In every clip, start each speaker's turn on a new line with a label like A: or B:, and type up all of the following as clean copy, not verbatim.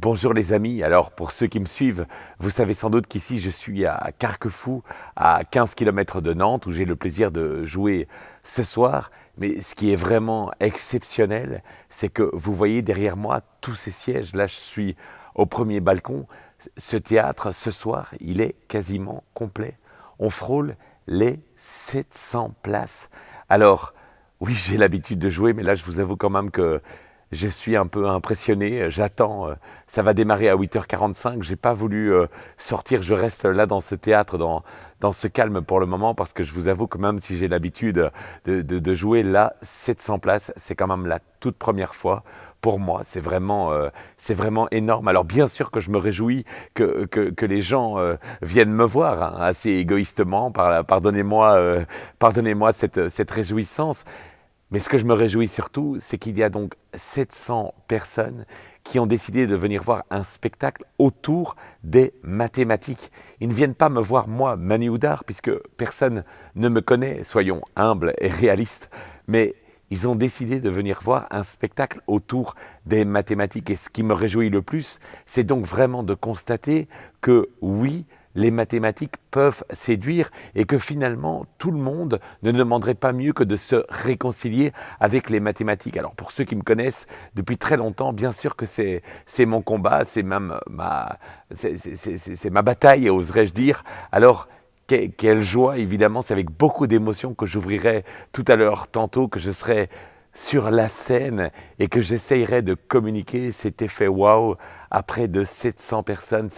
A: Bonjour les amis, alors pour ceux qui me suivent, vous savez sans doute qu'ici je suis à Carquefou, à 15 km de Nantes, où j'ai le plaisir de jouer ce soir. Mais ce qui est vraiment exceptionnel, c'est que vous voyez derrière moi tous ces sièges. Là, je suis au premier balcon. Ce théâtre, ce soir, il est quasiment complet. On frôle les 700 places. Alors, oui, j'ai l'habitude de jouer, mais là, je vous avoue quand même que je suis un peu impressionné, j'attends, ça va démarrer à 8h45, j'ai pas voulu sortir, je reste là dans ce théâtre, dans ce calme pour le moment, parce que je vous avoue que même si j'ai l'habitude de jouer là, 700 places, c'est quand même la toute première fois pour moi, c'est vraiment énorme. Alors bien sûr que je me réjouis que les gens viennent me voir, hein, assez égoïstement, pardonnez-moi cette réjouissance. Mais ce que je me réjouis surtout, c'est qu'il y a donc 700 personnes qui ont décidé de venir voir un spectacle autour des mathématiques. Ils ne viennent pas me voir moi, Manu Oudard, puisque personne ne me connaît, soyons humbles et réalistes, mais ils ont décidé de venir voir un spectacle autour des mathématiques. Et ce qui me réjouit le plus, c'est donc vraiment de constater que oui, les mathématiques peuvent séduire et que finalement tout le monde ne demanderait pas mieux que de se réconcilier avec les mathématiques. Alors pour ceux qui me connaissent depuis très longtemps, bien sûr que c'est mon combat, c'est même c'est ma bataille, oserais-je dire. Alors quelle joie, évidemment, c'est avec beaucoup d'émotion que j'ouvrirai tout à l'heure, tantôt, que je serai sur la scène et que j'essayerai de communiquer cet effet waouh à près de 700 personnes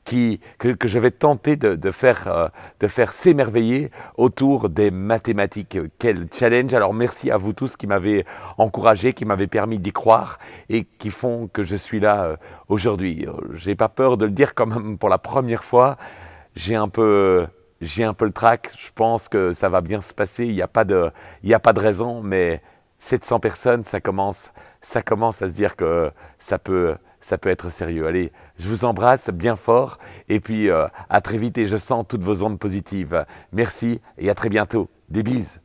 A: que je vais tenter de faire s'émerveiller autour des mathématiques. Quel challenge! Alors merci à vous tous qui m'avez encouragé, qui m'avez permis d'y croire et qui font que je suis là aujourd'hui. J'ai pas peur de le dire quand même pour la première fois. J'ai un peu le trac, je pense que ça va bien se passer, il n'y a pas de raison, mais 700 personnes, ça commence à se dire que ça peut être sérieux. Allez, je vous embrasse bien fort, et puis à très vite, et je sens toutes vos ondes positives. Merci, et à très bientôt. Des bises.